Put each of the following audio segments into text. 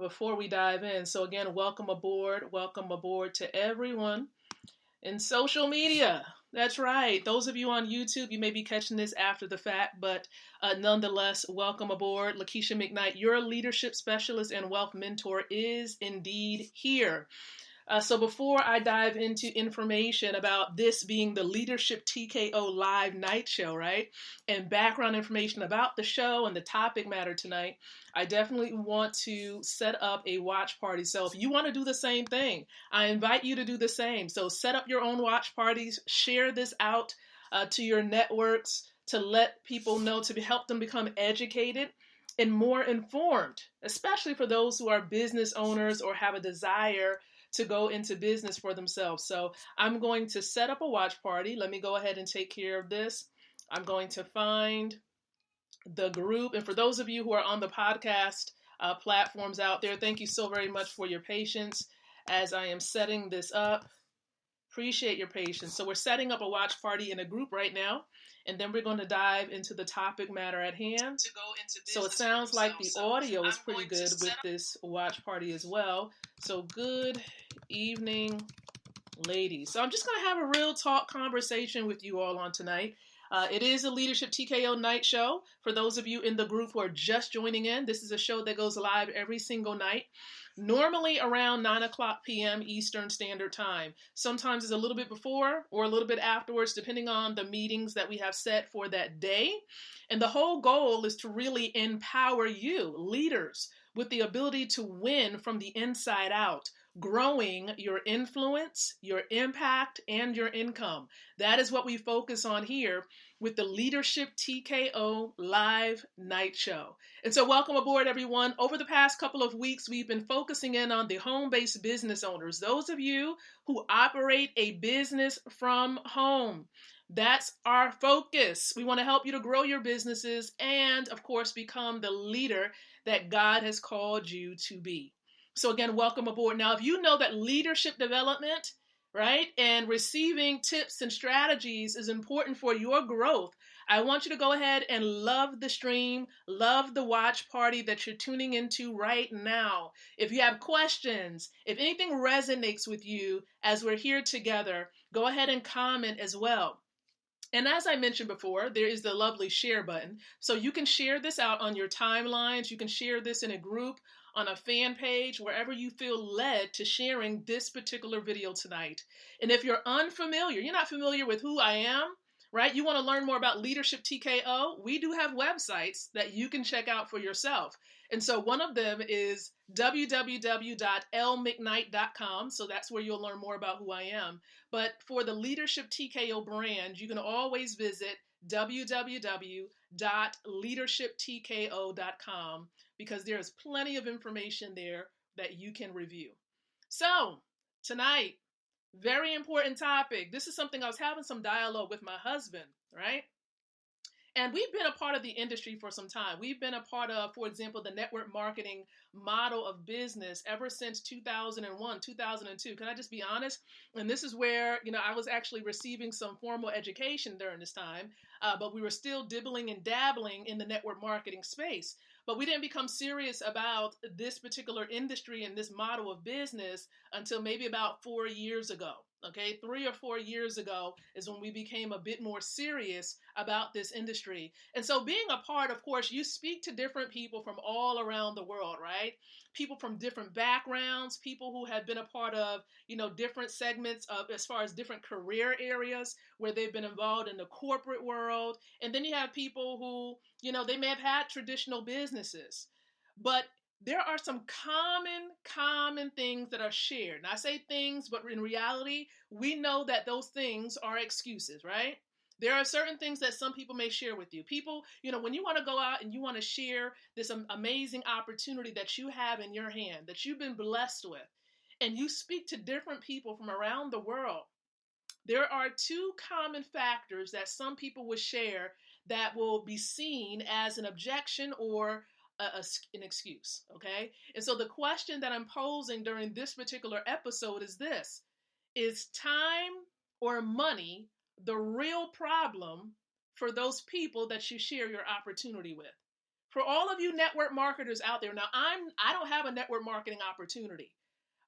before we dive in. So, again, welcome aboard. Welcome aboard to everyone in social media. That's right. Those of you on YouTube, you may be catching this after the fact, but nonetheless, welcome aboard. Lakeisha McKnight, your leadership specialist and wealth mentor, is indeed here. So before I dive into information about this being the Leadership TKO Live Night Show, right? And background information about the show and the topic matter tonight, I definitely want to set up a watch party. So if you want to do the same thing, I invite you to do the same. So set up your own watch parties, share this out to your networks to let people know, to help them become educated and more informed, especially for those who are business owners or have a desire to go into business for themselves. So I'm going to set up a watch party. Let me go ahead and take care of this. I'm going to find the group. And for those of you who are on the podcast platforms out there, thank you so very much for your patience as I am setting this up. Appreciate your patience. So we're setting up a watch party in a group right now, and then we're going to dive into the topic matter at hand. So it sounds like the audio is pretty good with this watch party as well. So good evening, ladies. So I'm just going to have a real talk conversation with you all on tonight. It is a Leadership TKO night show. For those of you in the group who are just joining in, this is a show that goes live every single night, normally around 9 o'clock p.m. Eastern Standard Time. Sometimes it's a little bit before or a little bit afterwards, depending on the meetings that we have set for that day. And the whole goal is to really empower you, leaders, with the ability to win from the inside out, growing your influence, your impact, and your income. That is what we focus on here with the Leadership TKO Live Night Show. And so welcome aboard, everyone. Over the past couple of weeks, we've been focusing in on the home-based business owners, those of you who operate a business from home. That's our focus. We want to help you to grow your businesses and, of course, become the leader that God has called you to be. So again, welcome aboard. Now, if you know that leadership development, right, and receiving tips and strategies is important for your growth, I want you to go ahead and love the stream, love the watch party that you're tuning into right now. If you have questions, if anything resonates with you as we're here together, go ahead and comment as well. And as I mentioned before, there is the lovely share button. So you can share this out on your timelines. You can share this in a group, on a fan page, wherever you feel led to sharing this particular video tonight. And if you're unfamiliar, you're not familiar with who I am, right? You want to learn more about Leadership TKO, we do have websites that you can check out for yourself. And so one of them is www.lmcknight.com. So that's where you'll learn more about who I am. But for the Leadership TKO brand, you can always visit www.leadershiptko.com because there's plenty of information there that you can review. So tonight, very important topic. This is something I was having some dialogue with my husband, right? And we've been a part of the industry for some time. We've been a part of, for example, the network marketing model of business ever since 2001, 2002. Can I just be honest? And this is where, I was actually receiving some formal education during this time, but we were still dibbling and dabbling in the network marketing space. But we didn't become serious about this particular industry and this model of business until maybe about 4 years ago. Okay, 3 or 4 years ago is when we became a bit more serious about this industry. And so being a part, of course, you speak to different people from all around the world, right? People from different backgrounds, people who have been a part of, different segments of as far as different career areas where they've been involved in the corporate world. And then you have people who, they may have had traditional businesses, but there are some common things that are shared. And I say things, but in reality, we know that those things are excuses, right? There are certain things that some people may share with you. People, when you want to go out and you want to share this amazing opportunity that you have in your hand, that you've been blessed with, and you speak to different people from around the world, there are two common factors that some people will share that will be seen as an objection or an excuse, okay? And so the question that I'm posing during this particular episode is this: is time or money the real problem for those people that you share your opportunity with? For all of you network marketers out there, now I don't have a network marketing opportunity,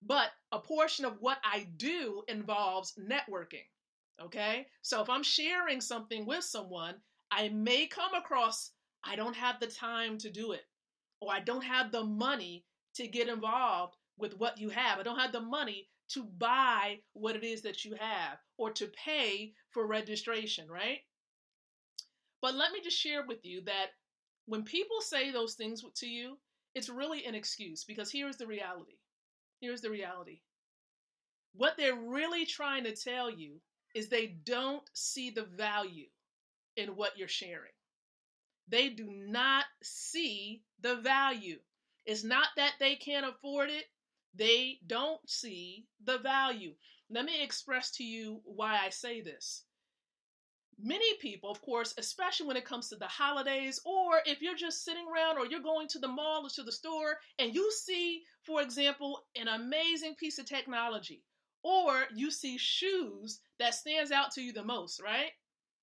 but a portion of what I do involves networking. Okay? So if I'm sharing something with someone, I may come across, I don't have the time to do it, or I don't have the money to get involved with what you have. I don't have the money to buy what it is that you have or to pay for registration, right? But let me just share with you that when people say those things to you, it's really an excuse, because here's the reality. Here's the reality. What they're really trying to tell you is they don't see the value in what you're sharing. They do not see the value. It's not that they can't afford it. They don't see the value. Let me express to you why I say this. Many people, of course, especially when it comes to the holidays, or if you're just sitting around or you're going to the mall or to the store and you see, for example, an amazing piece of technology, or you see shoes that stands out to you the most, right?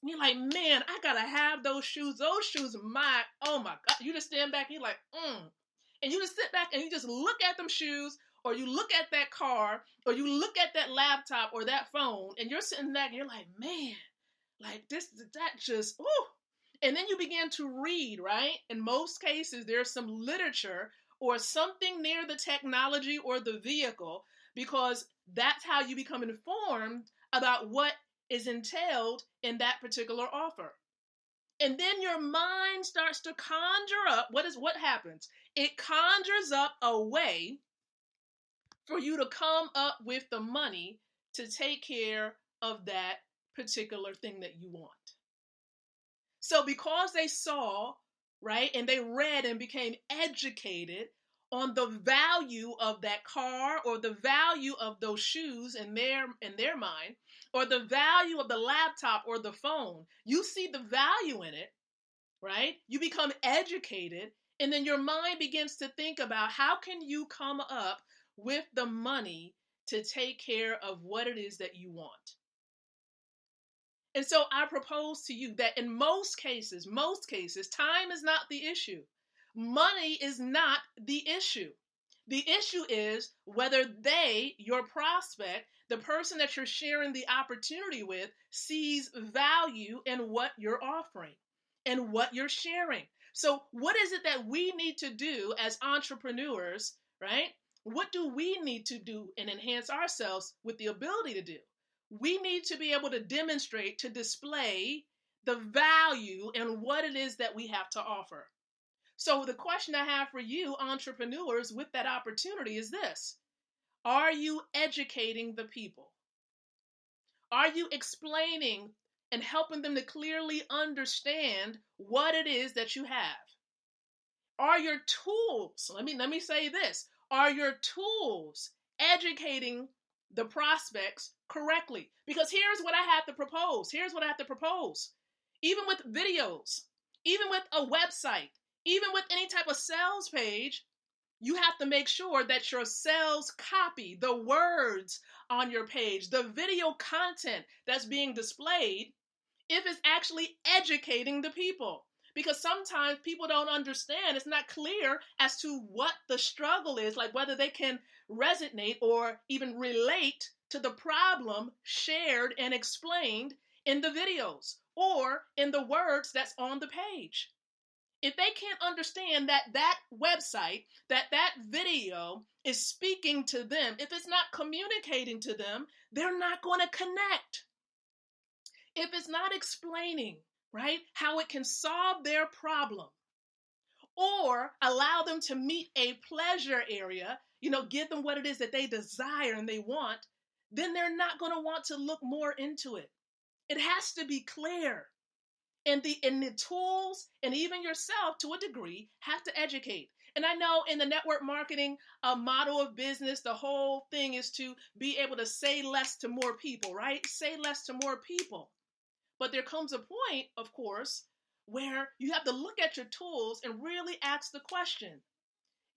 And you're like, man, I gotta have those shoes. Those shoes are mine. Oh my God. You just stand back and you're like, And you just sit back and you just look at them shoes, or you look at that car, or you look at that laptop or that phone, and you're sitting back and you're like, man, like this, that just, ooh. And then you begin to read, right? In most cases, there's some literature or something near the technology or the vehicle, because that's how you become informed about what is entailed in that particular offer. And then your mind starts to conjure up. What happens? It conjures up a way for you to come up with the money to take care of that particular thing that you want. So because they saw, right, and they read and became educated on the value of that car, or the value of those shoes in their mind, or the value of the laptop or the phone, you see the value in it, right? You become educated, and then your mind begins to think about how can you come up with the money to take care of what it is that you want. And so I propose to you that in most cases, time is not the issue. Money is not the issue. The issue is whether they, your prospect, the person that you're sharing the opportunity with, sees value in what you're offering and what you're sharing. So what is it that we need to do as entrepreneurs, right? What do we need to do and enhance ourselves with the ability to do? We need to be able to demonstrate, to display the value in what it is that we have to offer. So the question I have for you, entrepreneurs, with that opportunity is this: are you educating the people? Are you explaining and helping them to clearly understand what it is that you have? Are your tools, let me say this, are your tools educating the prospects correctly? Because here's what I have to propose. Even with videos, even with a website, even with any type of sales page, you have to make sure that your sales copy, the words on your page, the video content that's being displayed, if it's actually educating the people. Because sometimes people don't understand. It's not clear as to what the struggle is, like whether they can resonate or even relate to the problem shared and explained in the videos or in the words that's on the page. If they can't understand that website, that video is speaking to them, if it's not communicating to them, they're not going to connect. If it's not explaining, right, how it can solve their problem or allow them to meet a pleasure area, give them what it is that they desire and they want, then they're not going to want to look more into it. It has to be clear. And the tools and even yourself to a degree have to educate. And I know in the network marketing model of business, the whole thing is to be able to say less to more people, right? Say less to more people. But there comes a point, of course, where you have to look at your tools and really ask the question: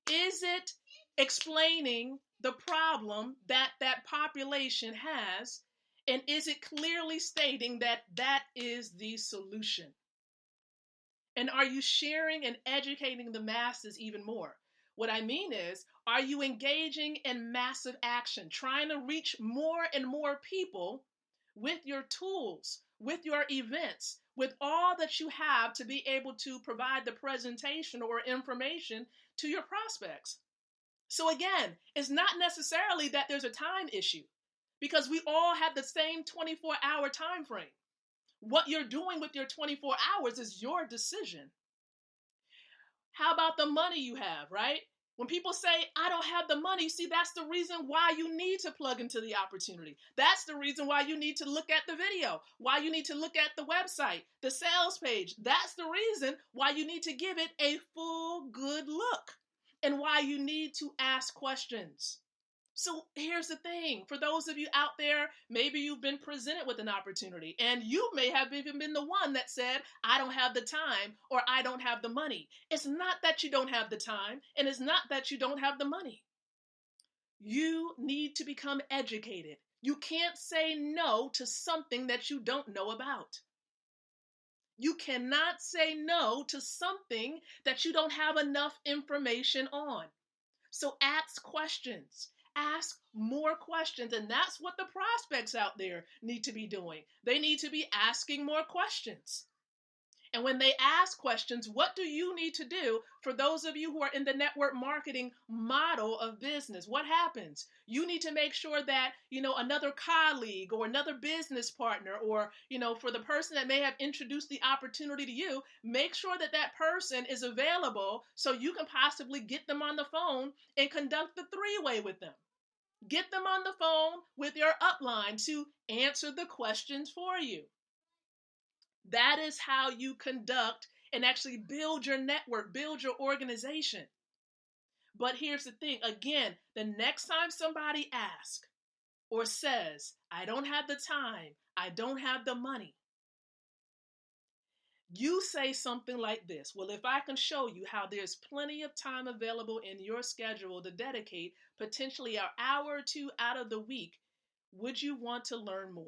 is it explaining the problem that that population has? And is it clearly stating that that is the solution? And are you sharing and educating the masses even more? What I mean is, are you engaging in massive action, trying to reach more and more people with your tools, with your events, with all that you have to be able to provide the presentation or information to your prospects? So again, it's not necessarily that there's a time issue because we all have the same 24-hour time frame. What you're doing with your 24 hours is your decision. How about the money you have, right? When people say, I don't have the money, see, that's the reason why you need to plug into the opportunity. That's the reason why you need to look at the video, why you need to look at the website, the sales page. That's the reason why you need to give it a full good look and why you need to ask questions. So here's the thing. For those of you out there, maybe you've been presented with an opportunity and you may have even been the one that said, I don't have the time or I don't have the money. It's not that you don't have the time and it's not that you don't have the money. You need to become educated. You can't say no to something that you don't know about. You cannot say no to something that you don't have enough information on. So ask questions. Ask more questions. And that's what the prospects out there need to be doing. They need to be asking more questions. And when they ask questions, what do you need to do? For those of you who are in the network marketing model of business, what happens? You need to make sure that, another colleague or another business partner or, for the person that may have introduced the opportunity to you, make sure that that person is available so you can possibly get them on the phone and conduct the three-way with them. Get them on the phone with your upline to answer the questions for you. That is how you conduct and actually build your network, build your organization. But here's the thing. Again, the next time somebody asks or says, I don't have the time, I don't have the money, you say something like this. Well, if I can show you how there's plenty of time available in your schedule to dedicate potentially an hour or two out of the week, would you want to learn more?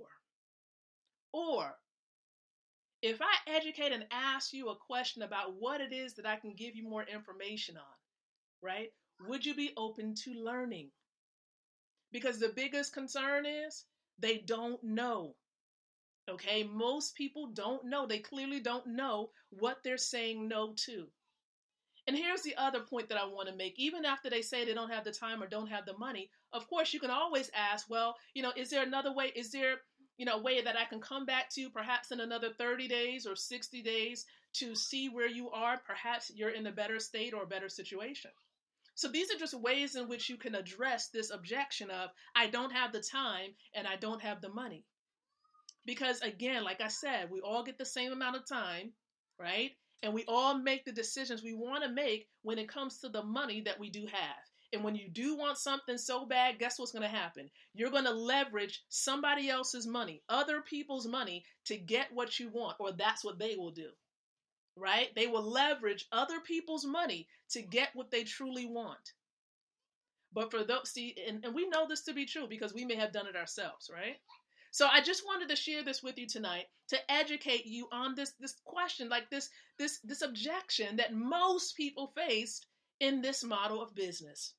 Or if I educate and ask you a question about what it is that I can give you more information on, right? Would you be open to learning? Because the biggest concern is they don't know. Okay, most people don't know. They clearly don't know what they're saying no to. And here's the other point that I want to make. Even after they say they don't have the time or don't have the money, of course, you can always ask, well, is there another way? Is there, a way that I can come back to perhaps in another 30 days or 60 days to see where you are? Perhaps you're in a better state or a better situation. So these are just ways in which you can address this objection of, I don't have the time and I don't have the money. Because again, like I said, we all get the same amount of time, right? And we all make the decisions we want to make when it comes to the money that we do have. And when you do want something so bad, guess what's going to happen? You're going to leverage somebody else's money, other people's money to get what you want, or that's what they will do, right? They will leverage other people's money to get what they truly want. But for those, and we know this to be true because we may have done it ourselves, right? So I just wanted to share this with you tonight to educate you on this question, like this objection that most people faced in this model of business.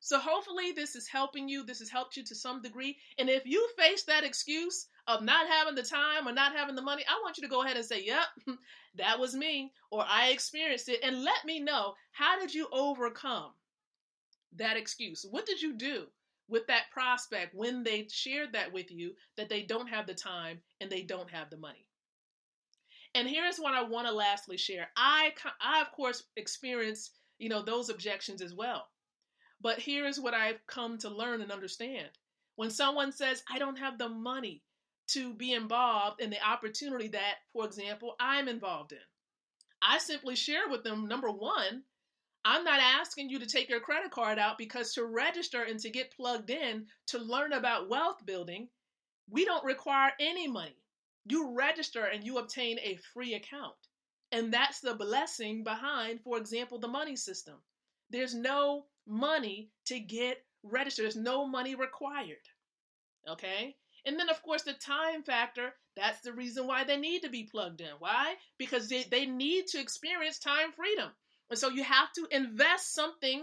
So hopefully this is helping you. This has helped you to some degree. And if you face that excuse of not having the time or not having the money, I want you to go ahead and say, yep, that was me, or I experienced it. And let me know, how did you overcome that excuse? What did you do with that prospect when they shared that with you, that they don't have the time and they don't have the money? And here's what I want to lastly share. I of course experienced, those objections as well. But here's what I've come to learn and understand. When someone says, I don't have the money to be involved in the opportunity that, for example, I'm involved in, I simply share with them, number one, I'm not asking you to take your credit card out, because to register and to get plugged in to learn about wealth building, we don't require any money. You register and you obtain a free account. And that's the blessing behind, for example, the money system. There's no money to get registered. There's no money required. Okay? And then, of course, the time factor, that's the reason why they need to be plugged in. Why? Because they need to experience time freedom. And so you have to invest something,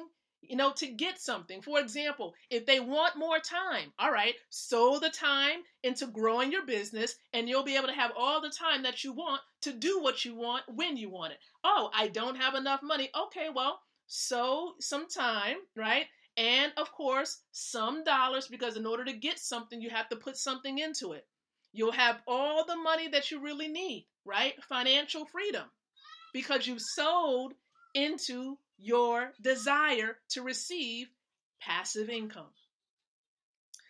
to get something. For example, if they want more time, all right, sow the time into growing your business, and you'll be able to have all the time that you want to do what you want when you want it. Oh, I don't have enough money. Okay, well, sow some time, right? And of course, some dollars, because in order to get something, you have to put something into it. You'll have all the money that you really need, right? Financial freedom, because you've sowed into your desire to receive passive income.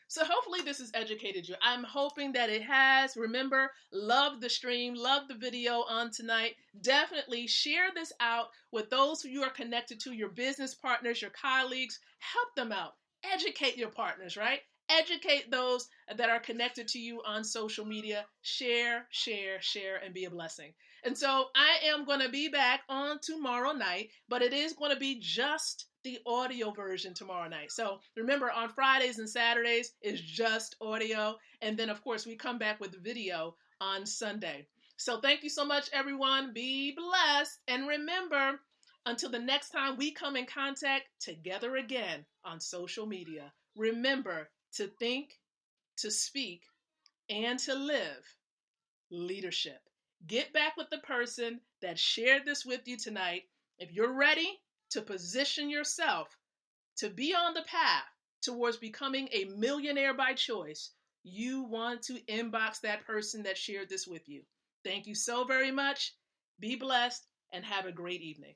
So hopefully this has educated you. I'm hoping that it has. Remember, love the stream, love the video on tonight. Definitely share this out with those who you are connected to, your business partners, your colleagues. Help them out. Educate your partners, right? Educate those that are connected to you on social media. Share, share, share, and be a blessing. And so I am going to be back on tomorrow night, but it is going to be just the audio version tomorrow night. So remember, on Fridays and Saturdays is just audio. And then, of course, we come back with video on Sunday. So thank you so much, everyone. Be blessed. And remember, until the next time we come in contact together again on social media, remember to think, to speak, and to live leadership. Get back with the person that shared this with you tonight. If you're ready to position yourself to be on the path towards becoming a millionaire by choice, you want to inbox that person that shared this with you. Thank you so very much. Be blessed and have a great evening.